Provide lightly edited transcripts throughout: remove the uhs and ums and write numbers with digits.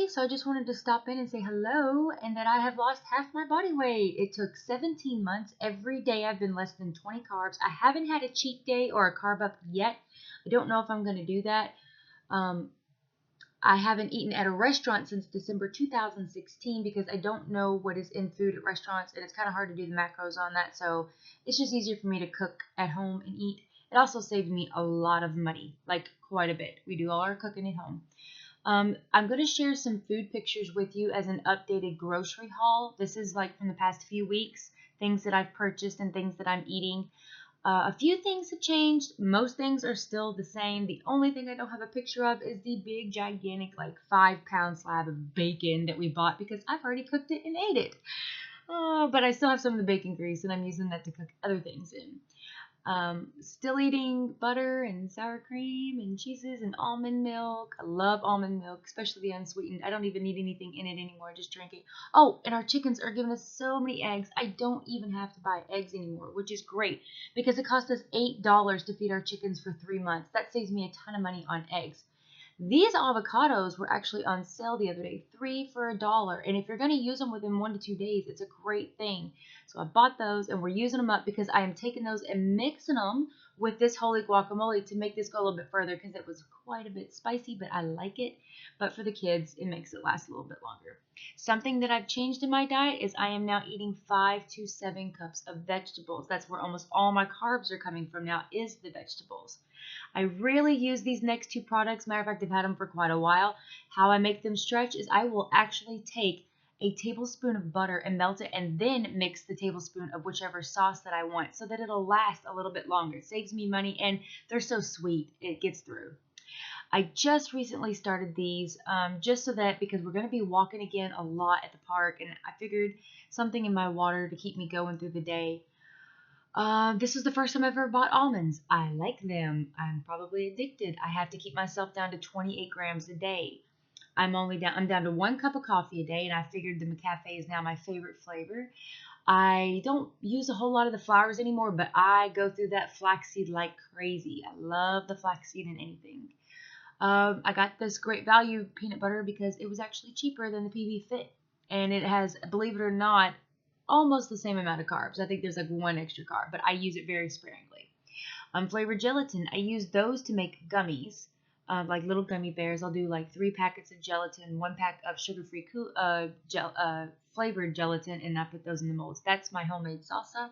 everybody. So I just wanted to stop in and say hello and that I have lost half my body weight. It took 17 months. Every day I've been less than 20 carbs. I haven't had a cheat day or a carb up yet. I don't know if I'm going to do that. I haven't eaten at a restaurant since December 2016 because I don't know what is in food at restaurants, and it's kind of hard to do the macros on that. So it's just easier for me to cook at home and eat. It also saves me a lot of money, like quite a bit. We do all our cooking at home. I'm going to share some food pictures with you as an updated grocery haul. This is like from the past few weeks, things that I've purchased and things that I'm eating. A few things have changed. Most things are still the same. The only thing I don't have a picture of is the big, gigantic, like 5-pound slab of bacon that we bought because I've already cooked it and ate it. But I still have some of the bacon grease, and I'm using that to cook other things in. Still eating butter and sour cream and cheeses and almond milk. I love almond milk, especially the unsweetened. I don't even need anything in it anymore. Just drink it. Oh, and our chickens are giving us so many eggs. I don't even have to buy eggs anymore, which is great because it cost us $8 to feed our chickens for 3 months. That saves me a ton of money on eggs. These avocados were actually on sale the other day, 3 for $1. And if you're going to use them within 1 to 2 days, it's a great thing. So I bought those and we're using them up because I am taking those and mixing them with this holy guacamole to make this go a little bit further because it was quite a bit spicy, but I like it. But for the kids, it makes it last a little bit longer. Something that I've changed in my diet is I am now eating 5 to 7 cups of vegetables. That's where almost all my carbs are coming from now, is the vegetables. I really use these next two products. Matter of fact, I've had them for quite a while. How I make them stretch is I will actually take a tablespoon of butter and melt it and then mix the tablespoon of whichever sauce that I want so that it'll last a little bit longer. It saves me money and they're so sweet. It gets through. I just recently started these just so that because we're going to be walking again a lot at the park, and I figured something in my water to keep me going through the day. This was the first time I've ever bought almonds. I like them. I'm probably addicted. I have to keep myself down to 28 grams a day. I'm down to 1 cup of coffee a day, and I figured the McCafe is now my favorite flavor. I don't use a whole lot of the flours anymore, but I go through that flaxseed like crazy. I love the flaxseed in anything. I got this great value peanut butter because it was actually cheaper than the PB Fit, and it has, believe it or not, almost the same amount of carbs. I think there's like 1 extra carb, but I use it very sparingly. Flavored gelatin, I use those to make gummies, like little gummy bears. I'll do like 3 packets of gelatin, 1 pack of sugar-free flavored gelatin, and I put those in the molds. That's my homemade salsa.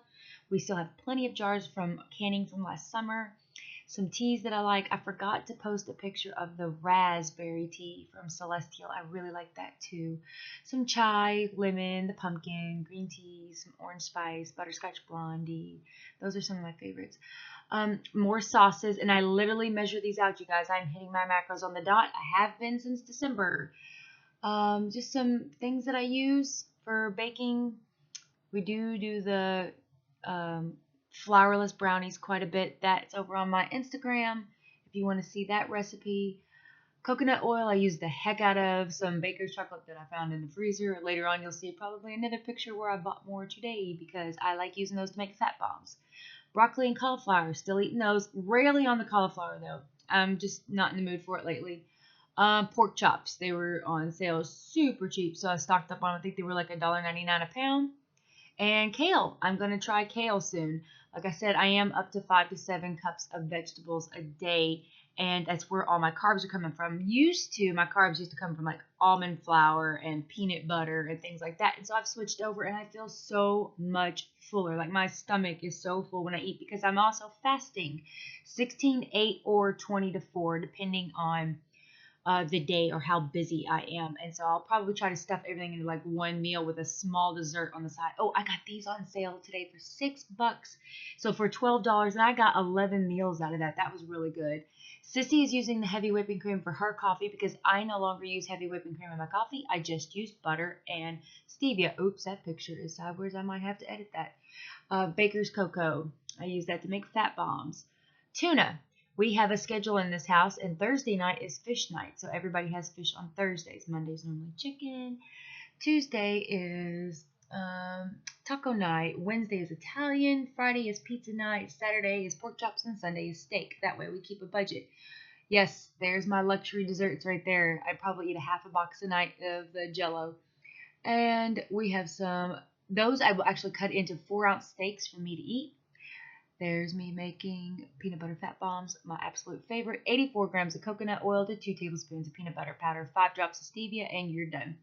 We still have plenty of jars from canning from last summer. Some teas that I like. I forgot to post a picture of the raspberry tea from Celestial. I really like that too. Some chai, lemon, the pumpkin, green tea, some orange spice, butterscotch blondie. Those are some of my favorites. More sauces, and I literally measure these out, you guys. I'm hitting my macros on the dot. I have been since December. Just some things that I use for baking. We do the flourless brownies quite a bit. That's over on my Instagram if you want to see that recipe. Coconut oil, I use the heck out of. Some baker's chocolate that I found in the freezer. Later on, you'll see probably another picture where I bought more today because I like using those to make fat bombs. Broccoli and cauliflower, still eating those. Rarely on the cauliflower though. I'm just not in the mood for it lately. Pork chops, they were on sale super cheap, so I stocked up on them. I think they were like $1.99 a pound. And kale, I'm going to try kale soon. Like I said, I am up to 5 to 7 cups of vegetables a day, and that's where all my carbs are coming from. My carbs used to come from like almond flour and peanut butter and things like that. And so I've switched over and I feel so much fuller. Like my stomach is so full when I eat because I'm also fasting 16-8 or 20-4 depending on the day or how busy I am. And so I'll probably try to stuff everything into like 1 meal with a small dessert on the side. Oh, I got these on sale today for $6. So for $12, and I got 11 meals out of that. That was really good. Sissy is using the heavy whipping cream for her coffee because I no longer use heavy whipping cream in my coffee. I just use butter and stevia. Oops, that picture is sideways. I might have to edit that. Baker's cocoa. I use that to make fat bombs. Tuna. We have a schedule in this house, and Thursday night is fish night. So everybody has fish on Thursdays. Monday's normally chicken. Tuesday is taco night. Wednesday is Italian. Friday is pizza night. Saturday is pork chops, and Sunday is steak. That way we keep a budget. Yes, there's my luxury desserts right there. I probably eat a half a box a night of the Jello. And we have those I will actually cut into 4-ounce steaks for me to eat. There's me making peanut butter fat bombs, my absolute favorite. 84 grams of coconut oil to 2 tablespoons of peanut butter powder, 5 drops of stevia, and you're done.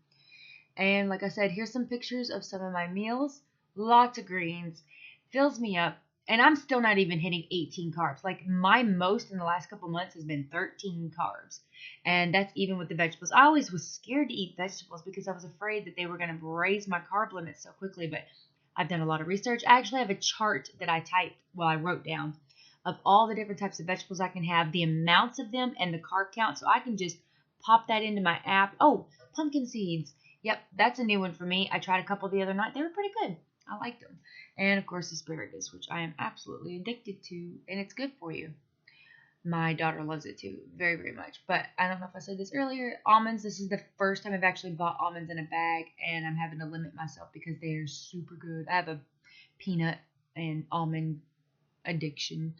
And like I said, here's some pictures of some of my meals. Lots of greens. Fills me up. And I'm still not even hitting 18 carbs. Like my most in the last couple months has been 13 carbs. And that's even with the vegetables. I always was scared to eat vegetables because I was afraid that they were going to raise my carb limit so quickly. But I've done a lot of research. I actually have a chart that I wrote down of all the different types of vegetables I can have, the amounts of them, and the carb count. So I can just pop that into my app. Oh, pumpkin seeds. Yep, that's a new one for me. I tried a couple the other night. They were pretty good. I liked them. And of course, asparagus, which I am absolutely addicted to, and it's good for you. My daughter loves it too, very, very much. But I don't know if I said this earlier. Almonds, this is the first time I've actually bought almonds in a bag, and I'm having to limit myself because they are super good. I have a peanut and almond addiction.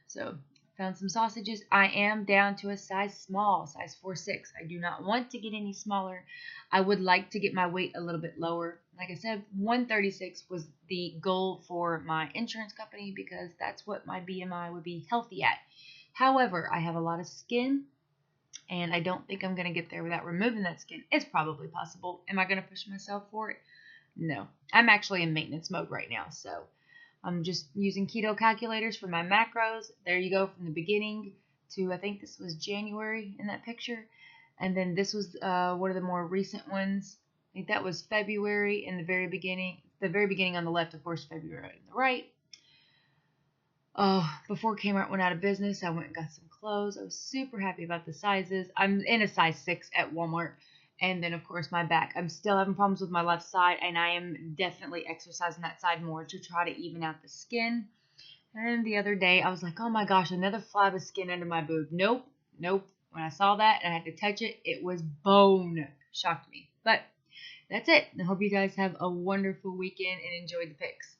So, found some sausages. I am down to a size small, size 4'6". I do not want to get any smaller. I would like to get my weight a little bit lower. Like I said, 136 was the goal for my insurance company because that's what my BMI would be healthy at. However, I have a lot of skin, and I don't think I'm going to get there without removing that skin. It's probably possible. Am I going to push myself for it? No. I'm actually in maintenance mode right now, so I'm just using keto calculators for my macros. There you go, from the beginning to, I think this was January in that picture. And then this was one of the more recent ones. I think that was February in the very beginning. The very beginning on the left, of course, February on the right. Oh, before Kmart went out of business, I went and got some clothes. I was super happy about the sizes. I'm in a size 6 at Walmart. And then, of course, my back. I'm still having problems with my left side, and I am definitely exercising that side more to try to even out the skin. And the other day, I was like, oh my gosh, another flab of skin under my boob. Nope, nope. When I saw that and I had to touch it, it was bone. Shocked me. But that's it. I hope you guys have a wonderful weekend and enjoy the pics.